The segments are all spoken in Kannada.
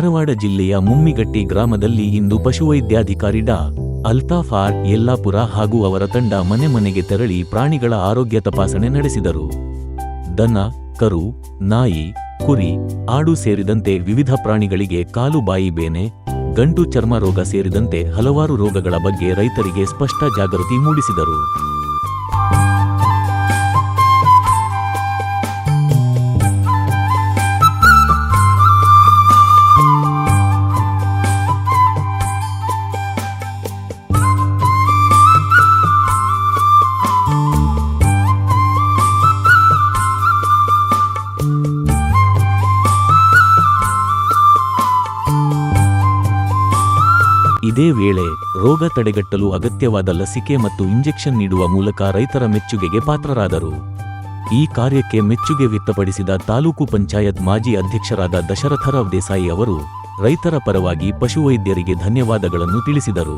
ಧಾರವಾಡ ಜಿಲ್ಲೆಯ ಮುಮ್ಮಿಗಟ್ಟಿ ಗ್ರಾಮದಲ್ಲಿ ಇಂದು ಪಶುವೈದ್ಯಾಧಿಕಾರಿ ಡಾ. ಅಲ್ತಾಫ್ ಆರ್. ಯಲ್ಲಾಪುರ ಹಾಗೂ ಅವರ ತಂಡ ಮನೆ ಮನೆಗೆ ತೆರಳಿ ಪ್ರಾಣಿಗಳ ಆರೋಗ್ಯ ತಪಾಸಣೆ ನಡೆಸಿದರು. ದನ, ಕರು, ನಾಯಿ, ಕುರಿ, ಆಡು ಸೇರಿದಂತೆ ವಿವಿಧ ಪ್ರಾಣಿಗಳಿಗೆ ಕಾಲು ಬಾಯಿ ಬೇನೆ, ಗಂಟು ಚರ್ಮ ರೋಗ ಸೇರಿದಂತೆ ಹಲವಾರು ರೋಗಗಳ ಬಗ್ಗೆ ರೈತರಿಗೆ ಸ್ಪಷ್ಟ ಜಾಗೃತಿ ಮೂಡಿಸಿದರು. ಇದೇ ವೇಳೆ ರೋಗ ತಡೆಗಟ್ಟಲು ಅಗತ್ಯವಾದ ಲಸಿಕೆ ಮತ್ತು ಇಂಜೆಕ್ಷನ್ ನೀಡುವ ಮೂಲಕ ರೈತರ ಮೆಚ್ಚುಗೆಗೆ ಪಾತ್ರರಾದರು. ಈ ಕಾರ್ಯಕ್ಕೆ ಮೆಚ್ಚುಗೆ ವ್ಯಕ್ತಪಡಿಸಿದ ತಾಲೂಕು ಪಂಚಾಯತ್ ಮಾಜಿ ಅಧ್ಯಕ್ಷರಾದ ದಶರಥರಾವ್ ದೇಸಾಯಿ ಅವರು ರೈತರ ಪರವಾಗಿ ಪಶುವೈದ್ಯರಿಗೆ ಧನ್ಯವಾದಗಳನ್ನು ತಿಳಿಸಿದರು.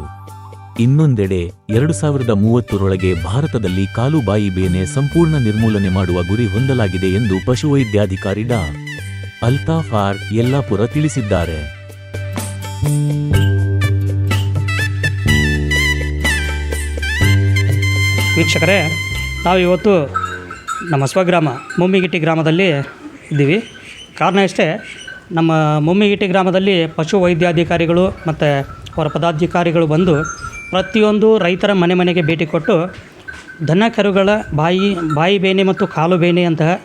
ಇನ್ನೊಂದೆಡೆ 2030ರೊಳಗೆ ಭಾರತದಲ್ಲಿ ಕಾಲು ಬಾಯಿ ಬೇನೆ ಸಂಪೂರ್ಣ ನಿರ್ಮೂಲನೆ ಮಾಡುವ ಗುರಿ ಹೊಂದಲಾಗಿದೆ ಎಂದು ಪಶುವೈದ್ಯಾಧಿಕಾರಿ ಡಾ. ಅಲ್ತಾಫ್ ಆರ್. ಯಲ್ಲಾಪುರ ತಿಳಿಸಿದ್ದಾರೆ. ವೀಕ್ಷಕರೇ, ನಾವು ಇವತ್ತು ನಮ್ಮ ಸ್ವಗ್ರಾಮ ಮುಮ್ಮಿಗಿಟ್ಟಿ ಗ್ರಾಮದಲ್ಲಿ ಇದ್ದೀವಿ. ಕಾರಣ ಇಷ್ಟೇ, ನಮ್ಮ ಮುಮ್ಮಿಗಿಟ್ಟಿ ಗ್ರಾಮದಲ್ಲಿ ಪಶು ವೈದ್ಯಾಧಿಕಾರಿಗಳು ಮತ್ತು ಅವರ ಪದಾಧಿಕಾರಿಗಳು ಬಂದು ಪ್ರತಿಯೊಂದು ರೈತರ ಮನೆ ಮನೆಗೆ ಭೇಟಿ ಕೊಟ್ಟು ದನ ಕರುಗಳ ಬಾಯಿ ಬೇನೆ ಮತ್ತು ಕಾಲು ಬೇನೆಯಂತಹ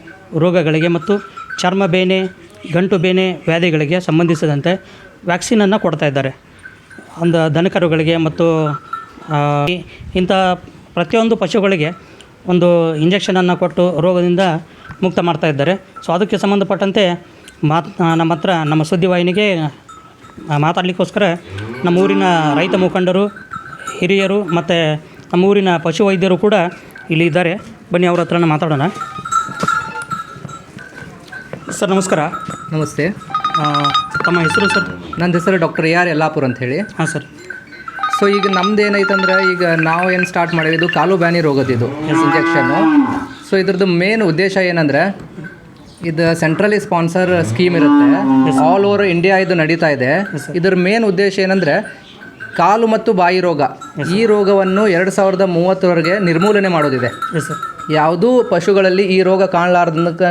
ರೋಗಗಳಿಗೆ ಮತ್ತು ಚರ್ಮ ಬೇನೆ, ಗಂಟು ಬೇನೆ ವ್ಯಾಧಿಗಳಿಗೆ ಸಂಬಂಧಿಸಿದಂತೆ ವ್ಯಾಕ್ಸಿನನ್ನು ಕೊಡ್ತಾ ಇದ್ದಾರೆ. ದನ ಕರುಗಳಿಗೆ ಮತ್ತು ಇಂಥ ಪ್ರತಿಯೊಂದು ಪಶುಗಳಿಗೆ ಒಂದು ಇಂಜೆಕ್ಷನನ್ನು ಕೊಟ್ಟು ರೋಗದಿಂದ ಮುಕ್ತ ಮಾಡ್ತಾ ಇದ್ದಾರೆ. ಸೊ ಅದಕ್ಕೆ ಸಂಬಂಧಪಟ್ಟಂತೆ ನಮ್ಮ ಹತ್ರ ನಮ್ಮ ಸುದ್ದಿವಾಹಿನಿಗೆ ಮಾತಾಡಲಿಕ್ಕೋಸ್ಕರ ನಮ್ಮ ಊರಿನ ರೈತ ಮುಖಂಡರು, ಹಿರಿಯರು ಮತ್ತು ನಮ್ಮ ಊರಿನ ಪಶುವೈದ್ಯರು ಕೂಡ ಇಲ್ಲಿ ಇದ್ದಾರೆ. ಬನ್ನಿ ಅವ್ರ ಹತ್ರನ ಮಾತಾಡೋಣ. ಸರ್ ನಮಸ್ಕಾರ. ನಮಸ್ತೆ. ತಮ್ಮ ಹೆಸರು ಸರ್? ನನ್ನ ಹೆಸರು ಡಾಕ್ಟರ್ AR ಯಲ್ಲಾಪುರ ಅಂತ ಹೇಳಿ. ಹಾಂ ಸರ್. ಸೊ ಈಗ ನಮ್ದು ಏನೈತಂದ್ರೆ, ಈಗ ನಾವು ಏನು ಸ್ಟಾರ್ಟ್ ಮಾಡಿದ್ದು ಕಾಲು ಬ್ಯಾನಿ ರೋಗದಿದ್ದು ಇಂಜೆಕ್ಷನ್ನು. ಸೊ ಇದ್ರದ್ದು ಮೇನ್ ಉದ್ದೇಶ ಏನಂದರೆ, ಇದು ಸೆಂಟ್ರಲಿ ಸ್ಪಾನ್ಸರ್ ಸ್ಕೀಮ್ ಇರುತ್ತೆ, ಆಲ್ ಓವರ್ ಇಂಡಿಯಾ ಇದು ನಡೀತಾ ಇದೆ. ಇದ್ರ ಮೇನ್ ಉದ್ದೇಶ ಏನಂದರೆ ಕಾಲು ಮತ್ತು ಬಾಯಿ ರೋಗ, ಈ ರೋಗವನ್ನು 2030ರವರೆಗೆ ನಿರ್ಮೂಲನೆ ಮಾಡೋದಿದೆ. ಯಾವುದೂ ಪಶುಗಳಲ್ಲಿ ಈ ರೋಗ ಕಾಣಲಾರ್ದಕ್ಕೆ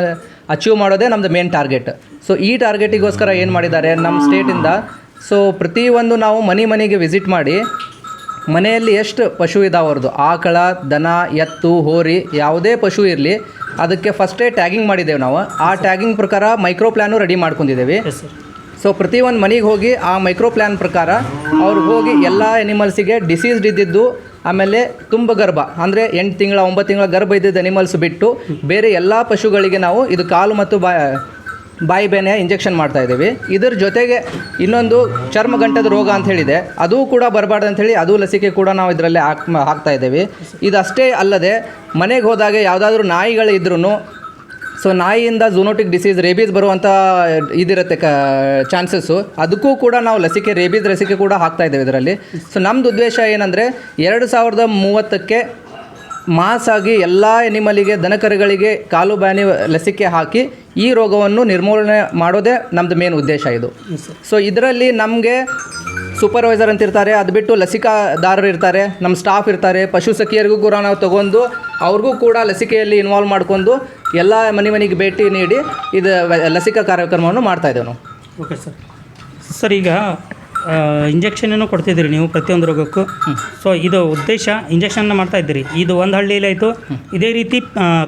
ಅಚೀವ್ ಮಾಡೋದೇ ನಮ್ಮದು ಮೇನ್ ಟಾರ್ಗೆಟ್. ಸೊ ಈ ಟಾರ್ಗೆಟಿಗೋಸ್ಕರ ಏನು ಮಾಡಿದ್ದಾರೆ ನಮ್ಮ ಸ್ಟೇಟಿಂದ, ಸೊ ಪ್ರತಿಯೊಂದು ನಾವು ಮನೆಗೆ ವಿಸಿಟ್ ಮಾಡಿ ಮನೆಯಲ್ಲಿ ಎಷ್ಟು ಪಶು ಇದಾವ್ರದ್ದು, ಆಕಳ, ದನ, ಎತ್ತು, ಹೋರಿ ಯಾವುದೇ ಪಶು ಇರಲಿ ಅದಕ್ಕೆ ಫಸ್ಟೇ ಟ್ಯಾಗಿಂಗ್ ಮಾಡಿದ್ದೇವೆ ನಾವು. ಆ ಟ್ಯಾಗಿಂಗ್ ಪ್ರಕಾರ ಮೈಕ್ರೋ ಪ್ಲ್ಯಾನು ರೆಡಿ ಮಾಡ್ಕೊಂಡಿದ್ದೇವೆ. ಸೊ ಪ್ರತಿಯೊಂದು ಮನೆಗೆ ಹೋಗಿ ಆ ಮೈಕ್ರೋ ಪ್ಲ್ಯಾನ್ ಪ್ರಕಾರ ಅವ್ರಿಗೆ ಹೋಗಿ ಎಲ್ಲ ಎನಿಮಲ್ಸಿಗೆ ಡಿಸೀಸ್ಡ್ ಇದ್ದಿದ್ದು, ಆಮೇಲೆ ತುಂಬ ಗರ್ಭ ಅಂದರೆ 8 ತಿಂಗಳ 9 ತಿಂಗಳ ಗರ್ಭ ಇದ್ದಿದ್ದು ಎನಿಮಲ್ಸ್ ಬಿಟ್ಟು ಬೇರೆ ಎಲ್ಲ ಪಶುಗಳಿಗೆ ನಾವು ಇದು ಕಾಲು ಮತ್ತು ಬಾಯಿ ಬೇನೆ ಇಂಜೆಕ್ಷನ್ ಮಾಡ್ತಾಯಿದ್ದೀವಿ. ಇದರ ಜೊತೆಗೆ ಇನ್ನೊಂದು ಚರ್ಮಗಂಟದ ರೋಗ ಅಂತ ಹೇಳಿದೆ, ಅದೂ ಕೂಡ ಬರಬಾರ್ದು ಅಂಥೇಳಿ ಅದು ಲಸಿಕೆ ಕೂಡ ನಾವು ಇದರಲ್ಲಿ ಹಾಕ್ತಾಯಿದ್ದೀವಿ. ಇದಷ್ಟೇ ಅಲ್ಲದೆ ಮನೆಗೆ ಹೋದಾಗ ಯಾವುದಾದ್ರೂ ನಾಯಿಗಳಿದ್ರೂ, ಸೊ ನಾಯಿಯಿಂದ ಝೂನೋಟಿಕ್ ಡಿಸೀಸ್, ರೇಬೀಸ್ ಬರುವಂಥ ಇದಿರುತ್ತೆ ಚಾನ್ಸಸ್ಸು, ಅದಕ್ಕೂ ಕೂಡ ನಾವು ರೇಬೀಸ್ ಲಸಿಕೆ ಕೂಡ ಹಾಕ್ತಾಯಿದ್ದೇವೆ ಇದರಲ್ಲಿ. ಸೊ ನಮ್ಮದು ಉದ್ದೇಶ ಏನಂದರೆ 2030ಕ್ಕೆ ಮಾಸಾಗಿ ಎಲ್ಲ ಎನಿಮಲಿಗೆ, ದನಕರುಗಳಿಗೆ ಕಾಲು ಬ್ಯಾನಿ ಲಸಿಕೆ ಹಾಕಿ ಈ ರೋಗವನ್ನು ನಿರ್ಮೂಲನೆ ಮಾಡೋದೇ ನಮ್ಮದು ಮೇನ್ ಉದ್ದೇಶ ಇದು. ಸೊ ಇದರಲ್ಲಿ ನಮಗೆ ಸೂಪರ್ವೈಸರ್ ಅಂತ ಇರ್ತಾರೆ, ಅದು ಬಿಟ್ಟು ಲಸಿಕಾದಾರರು ಇರ್ತಾರೆ, ನಮ್ಮ ಸ್ಟಾಫ್ ಇರ್ತಾರೆ, ಪಶು ಸಖಿಯರಿಗೂ ಕೂಡ ನಾವು ತೊಗೊಂಡು ಅವ್ರಿಗೂ ಕೂಡ ಲಸಿಕೆಯಲ್ಲಿ ಇನ್ವಾಲ್ವ್ ಮಾಡ್ಕೊಂಡು ಎಲ್ಲ ಮನೆಗೆ ಭೇಟಿ ನೀಡಿ ಇದು ಲಸಿಕಾ ಕಾರ್ಯಕ್ರಮವನ್ನು ಮಾಡ್ತಾಯಿದ್ದೇವೆ ನಾವು. Okay sir. ಸರ್, ಈಗ ಇಂಜೆಕ್ಷನನ್ನು ಕೊಡ್ತಿದ್ದೀರಿ ನೀವು ಪ್ರತಿಯೊಂದು ರೋಗಕ್ಕೂ. ಸೊ ಇದು ಉದ್ದೇಶ, ಇಂಜೆಕ್ಷನ್ನ ಮಾಡ್ತಾ ಇದ್ದೀರಿ. ಇದು ಒಂದು ಹಳ್ಳಿಯಲ್ಲಿ ಆಯಿತು, ಇದೇ ರೀತಿ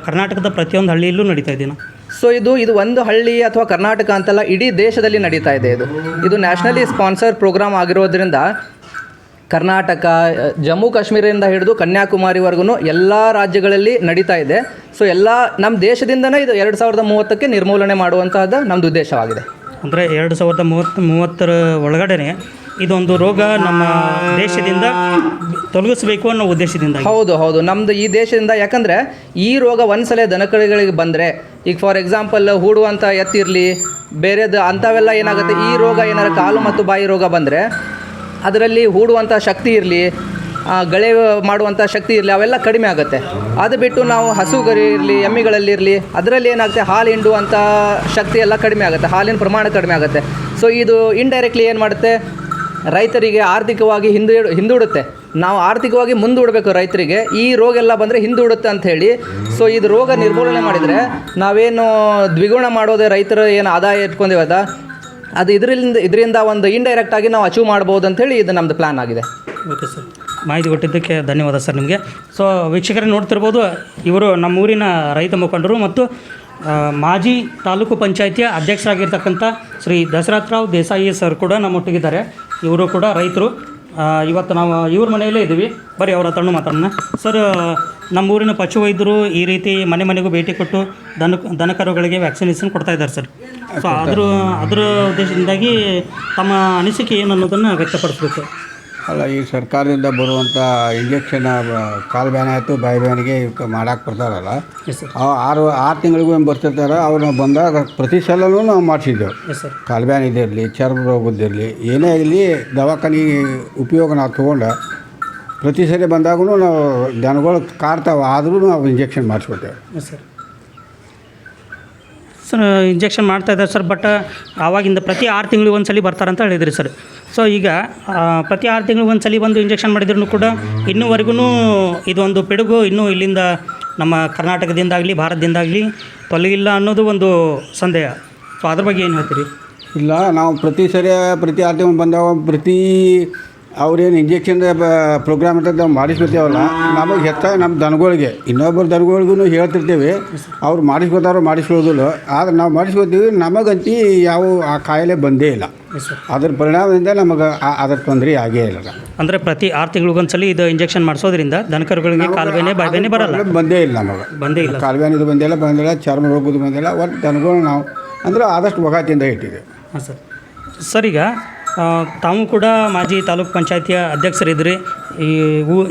ಕರ್ನಾಟಕದ ಪ್ರತಿಯೊಂದು ಹಳ್ಳಿಯಲ್ಲೂ ನಡೀತಾ ಇದೆಯಾ? ಸೊ ಇದು ಒಂದು ಹಳ್ಳಿ ಅಥವಾ ಕರ್ನಾಟಕ ಅಂತಲ್ಲ, ಇಡೀ ದೇಶದಲ್ಲಿ ನಡೀತಾ ಇದೆ. ಇದು ನ್ಯಾಷನಲಿ ಸ್ಪಾನ್ಸರ್ ಪ್ರೋಗ್ರಾಮ್ ಆಗಿರೋದ್ರಿಂದ ಕರ್ನಾಟಕ, ಜಮ್ಮು ಕಾಶ್ಮೀರದಿಂದ ಹಿಡಿದು ಕನ್ಯಾಕುಮಾರಿವರೆಗೂ ಎಲ್ಲ ರಾಜ್ಯಗಳಲ್ಲಿ ನಡೀತಾ ಇದೆ. ಸೊ ಎಲ್ಲ ನಮ್ಮ ದೇಶದಿಂದನೇ ಇದು 2030ಕ್ಕೆ ನಿರ್ಮೂಲನೆ ಮಾಡುವಂತಹದ್ದು ನಮ್ಮದು ಉದ್ದೇಶವಾಗಿದೆ. ಅಂದರೆ 2030 ಒಳಗಡೆ ಇದೊಂದು ರೋಗ ನಮ್ಮ ದೇಶದಿಂದ ತೊಲಗಿಸಬೇಕು ಅನ್ನೋ ಉದ್ದೇಶದಿಂದ. ಹೌದು, ನಮ್ಮದು ಈ ದೇಶದಿಂದ. ಯಾಕಂದರೆ ಈ ರೋಗ ಒಂದ್ಸಲ ದನಕರುಗಳಿಗೆ ಬಂದರೆ, ಈಗ ಫಾರ್ ಎಕ್ಸಾಂಪಲ್ ಹೂಡುವಂಥ ಎತ್ತಿರಲಿ, ಬೇರೆದು ಅಂಥವೆಲ್ಲ ಏನಾಗುತ್ತೆ, ಈ ರೋಗ ಏನಾದ್ರು ಕಾಲು ಮತ್ತು ಬಾಯಿ ರೋಗ ಬಂದರೆ ಅದರಲ್ಲಿ ಹೂಡುವಂಥ ಶಕ್ತಿ ಇರಲಿ, ಗಳೆ ಮಾಡುವಂಥ ಶಕ್ತಿ ಇರಲಿ, ಅವೆಲ್ಲ ಕಡಿಮೆ ಆಗುತ್ತೆ. ಅದು ಬಿಟ್ಟು ನಾವು ಹಸುಗರಿ ಇರಲಿ, ಎಮ್ಮಿಗಳಲ್ಲಿರಲಿ, ಅದರಲ್ಲಿ ಏನಾಗುತ್ತೆ, ಹಾಲು ಹಿಂಡುವಂಥ ಶಕ್ತಿ ಎಲ್ಲ ಕಡಿಮೆ ಆಗುತ್ತೆ, ಹಾಲಿನ ಪ್ರಮಾಣ ಕಡಿಮೆ ಆಗುತ್ತೆ. ಸೊ ಇದು ಇಂಡೈರೆಕ್ಟ್ಲಿ ಏನು ಮಾಡುತ್ತೆ, ರೈತರಿಗೆ ಆರ್ಥಿಕವಾಗಿ ಹಿಂದೂಡುತ್ತೆ. ನಾವು ಆರ್ಥಿಕವಾಗಿ ಮುಂದೂಡಬೇಕು ರೈತರಿಗೆ. ಈ ರೋಗ ಎಲ್ಲ ಬಂದರೆ ಹಿಂದೂಡುತ್ತೆ ಅಂಥೇಳಿ. ಸೊ ಇದು ರೋಗ ನಿರ್ಮೂಲನೆ ಮಾಡಿದರೆ ನಾವೇನು ದ್ವಿಗುಣ ಮಾಡೋದೇ ರೈತರ ಏನು ಆದಾಯ ಇಟ್ಕೊಂಡಿವದ ಅದು ಇದರಿಂದ ಒಂದು ಇಂಡೈರೆಕ್ಟಾಗಿ ನಾವು ಅಚೀವ್ ಮಾಡ್ಬೋದು ಅಂಥೇಳಿ ಇದು ನಮ್ಮದು ಪ್ಲ್ಯಾನ್ ಆಗಿದೆ. ಓಕೆ ಸರ್, ಮಾಹಿತಿ ಕೊಟ್ಟಿದ್ದಕ್ಕೆ ಧನ್ಯವಾದ ಸರ್ ನಿಮಗೆ. ಸೊ ವೀಕ್ಷಕರೇ ನೋಡ್ತಿರ್ಬೋದು, ಇವರು ನಮ್ಮೂರಿನ ರೈತ ಮುಖಂಡರು ಮತ್ತು ಮಾಜಿ ತಾಲೂಕು ಪಂಚಾಯಿತಿಯ ಅಧ್ಯಕ್ಷರಾಗಿರ್ತಕ್ಕಂಥ ಶ್ರೀ ದಶರಥರಾವ್ ದೇಸಾಯಿ ಸರ್ ಕೂಡ ನಮ್ಮೊಟ್ಟಿಗಿದ್ದಾರೆ. ಇವರು ಕೂಡ ರೈತರು. ಇವತ್ತು ನಾವು ಇವ್ರ ಮನೆಯಲ್ಲೇ ಇದ್ದೀವಿ. ಬರೀ ಅವ್ರ ಹತ್ರನೂ ಮಾತಾಡೋಣ. ಸರ್, ನಮ್ಮೂರಿನ ಪಶು ವೈದ್ಯರು ಈ ರೀತಿ ಮನೆ ಮನೆಗೂ ಭೇಟಿ ಕೊಟ್ಟು ದನ ಕರುಗಳಿಗೆ ವ್ಯಾಕ್ಸಿನೇಷನ್ ಕೊಡ್ತಾ ಇದ್ದಾರೆ ಸರ್. ಸೊ ಅದರ ಉದ್ದೇಶದಿಂದಾಗಿ ತಮ್ಮ ಅನಿಸಿಕೆ ಏನು ಅನ್ನೋದನ್ನು ವ್ಯಕ್ತಪಡಿಸಬೇಕು. ಅಲ್ಲ, ಈ ಸರ್ಕಾರದಿಂದ ಬರುವಂಥ ಇಂಜೆಕ್ಷನ್ ಕಾಲು ಬ್ಯಾನ್ ಆಯಿತು ಬಾಯಿ ಬ್ಯಾನಿಗೆ ಮಾಡಕ್ಕೆ ಬರ್ತಾರಲ್ಲ, ಆರು ತಿಂಗಳಿಗೂ ಏನು ಬರ್ತಿರ್ತಾರೆ. ಅವ್ರು ಬಂದಾಗ ಪ್ರತಿ ಸಲನೂ ನಾವು ಮಾಡಿಸಿದ್ದೆವು. ಕಾಲು ಬ್ಯಾನ್ ಇದಿರಲಿ, ಚರ್ಮ ರೋಗದ್ದಿರಲಿ, ಏನೇ ಆಗಲಿ ದವಾಖಾನೆ ಉಪಯೋಗ ನಾವು ತೊಗೊಂಡು ಪ್ರತಿ ಸರಿ ಬಂದಾಗೂ ನಾವು ದನಗಳು ಕಾಡ್ತಾವೆ, ಆದರೂ ನಾವು ಇಂಜೆಕ್ಷನ್ ಮಾಡಿಸ್ಕೊತೇವೆ. ಸರ್, ಇಂಜೆಕ್ಷನ್ ಮಾಡ್ತಾಯಿದ್ದಾರೆ ಸರ್. ಬಟ್ ಆವಾಗಿಂದ ಪ್ರತಿ 6 ತಿಂಗಳಿಗೆ ಒಂದು ಸಲ ಬರ್ತಾರಂತ ಹೇಳಿದ್ರಿ ಸರ್. ಸೊ ಈಗ ಪ್ರತಿ 6 ತಿಂಗಳಿಗೆ ಒಂದು ಸಲ ಬಂದು ಇಂಜೆಕ್ಷನ್ ಮಾಡಿದ್ರೂ ಕೂಡ ಇನ್ನೂವರೆಗೂ ಇದೊಂದು ಪಿಡುಗು ಇನ್ನೂ ಇಲ್ಲಿಂದ ನಮ್ಮ ಕರ್ನಾಟಕದಿಂದಾಗಲಿ ಭಾರತದಿಂದಾಗಲಿ ತೊಲಗಿಲ್ಲ ಅನ್ನೋದು ಒಂದು ಸಂದೇಹ. ಸೊ ಅದ್ರ ಬಗ್ಗೆ ಏನು ಹೇಳ್ತೀರಿ? ಇಲ್ಲ, ನಾವು ಪ್ರತಿ 6 ತಿಂಗಳು ಬಂದಾಗ ಅವ್ರೇನು ಇಂಜೆಕ್ಷನ್ ಪ್ರೋಗ್ರಾಮ್ ಅಂತ ನಾವು ಮಾಡಿಸ್ಕೊತೇವಲ್ಲ, ನಮಗೆ ಹೆಚ್ಚಾಗಿ ನಮ್ಮ ದನಗಳಿಗೆ ಇನ್ನೊಬ್ಬರು ದನಗಳಿಗೂ ಹೇಳ್ತಿರ್ತೀವಿ. ಅವ್ರು ಮಾಡಿಸ್ಕೊಳ್ಳೋದಿಲ್ಲ. ಆದರೆ ನಾವು ಮಾಡಿಸ್ಕೊತೀವಿ. ನಮಗಂತೂ ಯಾವ ಆ ಕಾಯಿಲೆ ಬಂದೇ ಇಲ್ಲ. ಅದ್ರ ಪರಿಣಾಮದಿಂದ ನಮಗೆ ಅದರ ತೊಂದರೆ ಆಗೇ ಇಲ್ಲ. ಅಂದರೆ ಪ್ರತಿ 6 ತಿಂಗಳಿಗೊಂದ್ಸಲಿ ಇದು ಇಂಜೆಕ್ಷನ್ ಮಾಡಿಸೋದ್ರಿಂದ ದನಕರುಗಳಿಗೆ ಕಾಲುಬೇನೆ ಬಾಯಿಬೇನೆ ಬರಲ್ಲ. ಬಂದೇ ಇಲ್ಲ, ನಮಗೆ ಬಂದೇ ಇಲ್ಲ. ಕಾಲುಬೇನಿದು ಬಂದಿಲ್ಲ, ಚರ್ಮ ರೋಗದ್ದು ಬಂದಿಲ್ಲ. ಒಟ್ಟು ದನಗಳು ನಾವು ಅಂದರೆ ಆದಷ್ಟು ಒಗಾತಿಯಿಂದ ಇಟ್ಟಿದ್ದೇವೆ. ಹಾಂ ಸರ್. ಸರ್, ಈಗ ತಾವು ಕೂಡ ಮಾಜಿ ತಾಲೂಕು ಪಂಚಾಯತಿಯ ಅಧ್ಯಕ್ಷರಿದ್ದಿರಿ.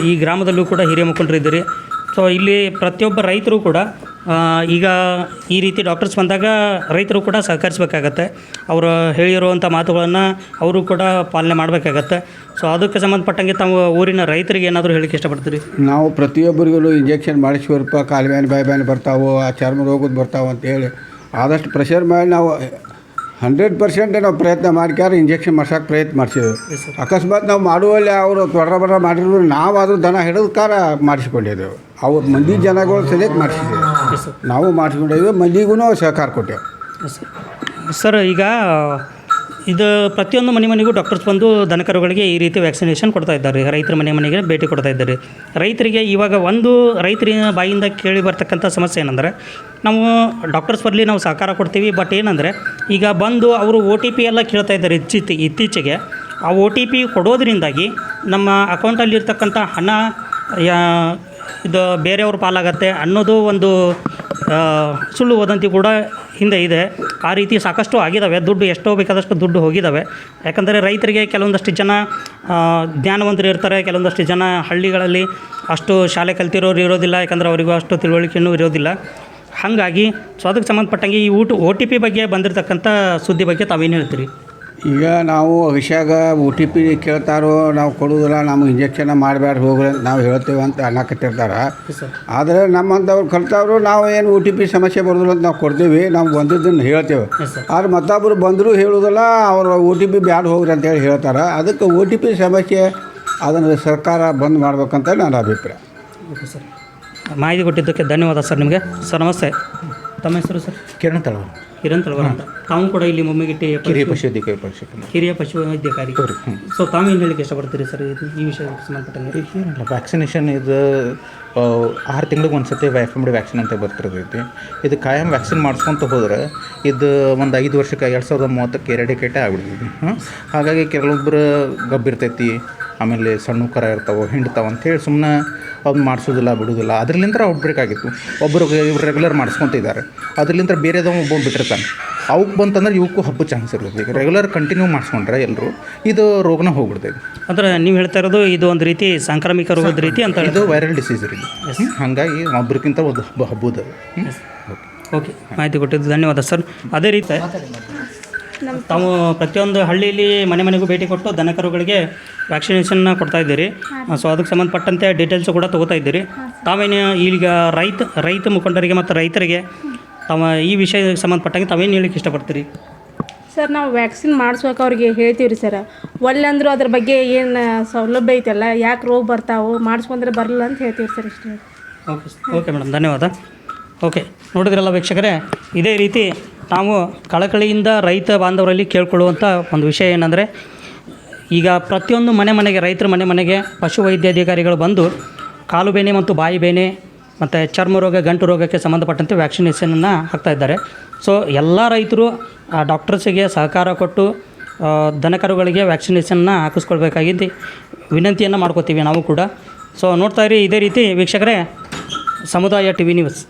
ಈ ಗ್ರಾಮದಲ್ಲೂ ಕೂಡ ಹಿರಿಯ ಮುಖಂಡರಿದ್ದೀರಿ. ಸೊ ಇಲ್ಲಿ ಪ್ರತಿಯೊಬ್ಬ ರೈತರು ಕೂಡ ಈಗ ಈ ರೀತಿ ಡಾಕ್ಟರ್ಸ್ ಬಂದಾಗ ರೈತರು ಕೂಡ ಸಹಕರಿಸಬೇಕಾಗತ್ತೆ. ಅವರು ಹೇಳಿರುವಂಥ ಮಾತುಗಳನ್ನು ಅವರು ಕೂಡ ಪಾಲನೆ ಮಾಡಬೇಕಾಗತ್ತೆ. ಸೊ ಅದಕ್ಕೆ ಸಂಬಂಧಪಟ್ಟಂಗೆ ತಾವು ಊರಿನ ರೈತರಿಗೆ ಏನಾದರೂ ಹೇಳಿಕ್ಕೆ ಇಷ್ಟಪಡ್ತೀರಿ? ನಾವು ಪ್ರತಿಯೊಬ್ಬರಿಗೂ ಇಂಜೆಕ್ಷನ್ ಮಾಡಿಸ್ಕೊರಪ್ಪ, ಕಾಲು ಬ್ಯಾನ್ ಬಾಯಿ ಬ್ಯಾನ್ ಬರ್ತಾವೆ, ಆ ಚರ್ಮ ರೋಗದ್ದು ಬರ್ತಾವೆ ಅಂತೇಳಿ ಆದಷ್ಟು ಪ್ರೆಷರ್ ಮಾಡಿ ನಾವು 100% ನಾವು ಪ್ರಯತ್ನ ಮಾಡ್ಕ್ಯಾರ ಇಂಜೆಕ್ಷನ್ ಮಾಡ್ಸೋಕೆ ಪ್ರಯತ್ನ ಮಾಡಿಸಿದ್ವಿ. ಅಕಸ್ಮಾತ್ ನಾವು ಮಾಡುವಲ್ಲಿ ಅವರು ತೊಡ್ರ ಮಾಡಿದ್ರು ನಾವಾದರೂ ದನ ಹಿಡಿದ್ಕಾರ ಮಾಡಿಸ್ಕೊಂಡಿದ್ದೇವೆ. ಅವ್ರು ಮಂದಿ ಜನಗಳು ಸರಿಯಾಗಿ ಮಾಡಿಸಿದ್ದೇವೆ, ನಾವು ಮಾಡಿಸ್ಕೊಂಡಿದ್ದೇವೆ, ಮಂದಿಗೂ ಸಹಕಾರ ಕೊಟ್ಟೆವು. ಸರ್, ಈಗ ಇದು ಪ್ರತಿಯೊಂದು ಮನೆಗೂ ಡಾಕ್ಟರ್ಸ್ ಬಂದು ದನಕರುಗಳಿಗೆ ಈ ರೀತಿ ವ್ಯಾಕ್ಸಿನೇಷನ್ ಕೊಡ್ತಾ ಇದ್ದಾರೆ. ರೈತರ ಮನೆಗೆ ಭೇಟಿ ಕೊಡ್ತಾ ಇದ್ದಾರೆ. ರೈತರಿಗೆ ಇವಾಗ ಒಂದು ರೈತರಿನ ಬಾಯಿಂದ ಕೇಳಿ ಬರ್ತಕ್ಕಂಥ ಸಮಸ್ಯೆ ಏನಂದರೆ, ನಾವು ಡಾಕ್ಟರ್ಸ್ ಬರಲಿ ನಾವು ಸಹಕಾರ ಕೊಡ್ತೀವಿ. ಬಟ್ ಏನಂದರೆ ಈಗ ಬಂದು ಅವರು OTP ಎಲ್ಲ ಕೇಳ್ತಾ ಇದ್ದಾರೆ ಇತ್ತೀಚೆಗೆ. ಆ OTP ಕೊಡೋದ್ರಿಂದಾಗಿ ನಮ್ಮ ಅಕೌಂಟಲ್ಲಿರ್ತಕ್ಕಂಥ ಹಣ ಇದು ಬೇರೆಯವ್ರ ಪಾಲಾಗತ್ತೆ ಅನ್ನೋದು ಒಂದು ಸುಳ್ಳು ವದಂತಿ ಕೂಡ ಹಿಂದೆ ಇದೆ. ಆ ರೀತಿ ಸಾಕಷ್ಟು ಆಗಿದ್ದಾವೆ. ದುಡ್ಡು ಎಷ್ಟೋ ಬೇಕಾದಷ್ಟು ದುಡ್ಡು ಹೋಗಿದ್ದಾವೆ. ಯಾಕಂದರೆ ರೈತರಿಗೆ ಕೆಲವೊಂದಷ್ಟು ಜನ ಜ್ಞಾನವಂತರು ಇರ್ತಾರೆ, ಕೆಲವೊಂದಷ್ಟು ಜನ ಹಳ್ಳಿಗಳಲ್ಲಿ ಅಷ್ಟು ಶಾಲೆ ಕಲ್ತಿರೋರು ಇರೋದಿಲ್ಲ. ಯಾಕಂದರೆ ಅವರಿಗೂ ಅಷ್ಟು ತಿಳುವಳಿಕೆಯೂ ಇರೋದಿಲ್ಲ. ಹಾಗಾಗಿ ಸೊ ಅದಕ್ಕೆ ಸಂಬಂಧಪಟ್ಟಂಗೆ ಈ OTP ಬಗ್ಗೆ ಬಂದಿರತಕ್ಕಂಥ ಸುದ್ದಿ ಬಗ್ಗೆ ತಾವೇನು ಹೇಳ್ತೀರಿ? ಈಗ ನಾವು ವಿಷಯಾಗ OTP ಕೇಳ್ತಾರೋ, ನಾವು ಕೊಡೋದಿಲ್ಲ, ನಮಗೆ ಇಂಜೆಕ್ಷನ್ ಮಾಡಬೇಡ ಹೋಗ್ರಿ ಅಂತ ನಾವು ಹೇಳ್ತೇವೆ ಅಂತ ಅನ್ನಕತ್ತಿರ್ತಾರೆ. ಆದರೆ ನಮ್ಮಂಥವ್ರು ಕಲ್ತವ್ರು ನಾವು ಏನು OTP ಸಮಸ್ಯೆ ಬರೋದಿಲ್ಲ ಅಂತ ನಾವು ಕೊಡ್ತೀವಿ, ನಾವು ಬಂದಿದ್ದನ್ನು ಹೇಳ್ತೇವೆ. ಆದರೆ ಮತ್ತೊಬ್ಬರು ಬಂದರೂ ಹೇಳೋದಿಲ್ಲ, ಅವರು OTP ಬ್ಯಾಡ ಹೋಗ್ರಿ ಅಂತೇಳಿ ಹೇಳ್ತಾರೆ. ಅದಕ್ಕೆ OTP ಸಮಸ್ಯೆ ಅದನ್ನು ಸರ್ಕಾರ ಬಂದ್ ಮಾಡ್ಬೇಕಂತ ನನ್ನ ಅಭಿಪ್ರಾಯ. ಓಕೆ ಸರ್, ಮಾಹಿತಿ ಕೊಟ್ಟಿದ್ದಕ್ಕೆ ಧನ್ಯವಾದ ಸರ್ ನಿಮಗೆ. ಸರ್, ನಮಸ್ತೆ. ತಮ್ಮ ಹೆಸರು ಸರ್? ಕಿರಣ್ ತಳವಾರ ಅಂತ. ತಾವು ಕೂಡ ಇಲ್ಲಿ ಮುಮ್ಮಿಗಿಟ್ಟಿ ಹಿರಿಯ ಪಶುವೈದ್ಯಾಧಿಕಾರಿ. ಸೊ ತಾವೇನು ಹೇಳಲಿಕ್ಕೆ ಇಷ್ಟಪಡ್ತೀರಿ ಸರ್ ಈ ವಿಷಯಕ್ಕೆ ಸಂಬಂಧಪಟ್ಟಂಗೆ? ಏನಿಲ್ಲ, ವ್ಯಾಕ್ಸಿನೇಷನ್ ಇದು 6 ತಿಂಗಳಿಗೆ ಒಂದು ಸತಿ FMD ವ್ಯಾಕ್ಸಿನ್ ಅಂತ ಬರ್ತಿರ್ತೈತಿ. ಇದು ಕಾಯಂ ವ್ಯಾಕ್ಸಿನ್ ಮಾಡಿಸ್ಕೊತ ಹೋದ್ರೆ ಇದು ಒಂದು 5 ವರ್ಷಕ್ಕೆ 2030ಕ್ಕೆ ಎರಡಿಕೇಟೇ ಆಗ್ಬಿಡ್ತೈತಿ. ಹಾಗಾಗಿ ಕೆಲವೊಬ್ಬರು ಗಬ್ಬಿರ್ತೈತಿ, ಆಮೇಲೆ ಸಣ್ಣ ಕರ ಇರ್ತಾವೆ, ಹಿಂಡ್ತಾವೆ ಅಂಥೇಳಿ ಸುಮ್ಮನೆ ಅವ್ನು ಮಾಡಿಸೋದಿಲ್ಲ, ಬಿಡೋದಿಲ್ಲ. ಅದರಿಂದ ಔಟ್ಬ್ರೇಕ್ ಆಗಿತ್ತು. ಒಬ್ಬರು ರೆಗ್ಯುಲರ್ ಮಾಡಿಸ್ಕೊತಿದ್ದಾರೆ, ಅದರಿಂದ ಬೇರೆದವ ಒಬ್ಬ ಬಿಟ್ಟಿರ್ತಾನೆ. ಅವಕ್ಕೆ ಬಂತಂದ್ರೆ ಇವಕ್ಕೂ ಹಬ್ಬ ಚಾನ್ಸ್ ಇರ್ತೈತಿ. ಈಗ ರೆಗ್ಯುಲರ್ ಕಂಟಿನ್ಯೂ ಮಾಡಿಸ್ಕೊಂಡ್ರೆ ಎಲ್ಲರೂ ಇದು ರೋಗನ ಹೋಗ್ಬಿಡ್ತೈತಿ. ಅಂದರೆ ನೀವು ಹೇಳ್ತಾ ಇರೋದು ಇದು ಒಂದು ರೀತಿ ಸಾಂಕ್ರಾಮಿಕ ರೋಗದ ರೀತಿ ಅಂತ? ಇದು ವೈರಲ್ ಡಿಸೀಸ್ ರೀ. ಹಾಗಾಗಿ ಒಬ್ರಿಗಿಂತ ಒಂದು ಹಬ್ಬದ. ಓಕೆ, ಮಾಹಿತಿ ಕೊಟ್ಟಿದ್ದು ಧನ್ಯವಾದ ಸರ್. ಅದೇ ರೀತಿ ತಾವು ಪ್ರತಿಯೊಂದು ಹಳ್ಳಿಯಲ್ಲಿ ಮನೆಗೂ ಭೇಟಿ ಕೊಟ್ಟು ದನಕರುಗಳಿಗೆ ವ್ಯಾಕ್ಸಿನೇಷನ್ನ ಕೊಡ್ತಾ ಇದ್ದೀರಿ. ಸೊ ಅದಕ್ಕೆ ಸಂಬಂಧಪಟ್ಟಂತೆ ಡೀಟೇಲ್ಸು ಕೂಡ ತೊಗೋತಾ ಇದ್ದೀರಿ. ತಾವೇನು ಈಗ ರೈತ ಮುಖಂಡರಿಗೆ ಮತ್ತು ರೈತರಿಗೆ ತಾವು ಈ ವಿಷಯಕ್ಕೆ ಸಂಬಂಧಪಟ್ಟಂಗೆ ತಾವೇನು ಹೇಳಲಿಕ್ಕೆ ಇಷ್ಟಪಡ್ತೀರಿ? ಸರ್ ನಾವು ವ್ಯಾಕ್ಸಿನ್ ಮಾಡ್ಸೋಕೆ ಅವ್ರಿಗೆ ಹೇಳ್ತೀವಿ ರೀ ಸರ್. ಒಳ್ಳೆ ಅಂದರೂ ಅದ್ರ ಬಗ್ಗೆ ಏನು ಸೌಲಭ್ಯ ಐತಲ್ಲ, ಯಾಕೆ ರೋಗ ಬರ್ತಾವೆ, ಮಾಡಿಸ್ಕೊಂಡ್ರೆ ಬರಲ್ಲ ಅಂತ ಹೇಳ್ತೀವಿ ಸರ್ ಇಷ್ಟೇ. ಓಕೆ ಮೇಡಮ್, ಧನ್ಯವಾದ. ಓಕೆ, ನೋಡಿದ್ರಲ್ಲ ವೀಕ್ಷಕರೇ, ಇದೇ ರೀತಿ ನಾವು ಕಳಕಳಿಯಿಂದ ರೈತ ಬಾಂಧವರಲ್ಲಿ ಕೇಳ್ಕೊಳ್ಳುವಂಥ ಒಂದು ವಿಷಯ ಏನಂದರೆ, ಈಗ ಪ್ರತಿಯೊಂದು ಮನೆಗೆ ರೈತರ ಮನೆಗೆ ಪಶುವೈದ್ಯಾಧಿಕಾರಿಗಳು ಬಂದು ಕಾಲು ಬೇನೆ ಮತ್ತು ಬಾಯಿ ಬೇನೆ ಮತ್ತು ಚರ್ಮ ರೋಗ, ಗಂಟು ರೋಗಕ್ಕೆ ಸಂಬಂಧಪಟ್ಟಂತೆ ವ್ಯಾಕ್ಸಿನೇಷನನ್ನು ಹಾಕ್ತಾಯಿದ್ದಾರೆ. ಸೊ ಎಲ್ಲ ರೈತರು ಆ ಡಾಕ್ಟರ್ಸಿಗೆ ಸಹಕಾರ ಕೊಟ್ಟು ದನಕರುಗಳಿಗೆ ವ್ಯಾಕ್ಸಿನೇಷನ್ನ ಹಾಕಿಸ್ಕೊಳ್ಬೇಕಾಗಿದ್ದು ವಿನಂತಿಯನ್ನು ಮಾಡ್ಕೋತೀವಿ ನಾವು ಕೂಡ. ಸೊ ನೋಡ್ತಾ ಇರಿ ಇದೇ ರೀತಿ ವೀಕ್ಷಕರೇ, ಸಮುದಾಯ TV ನ್ಯೂಸ್.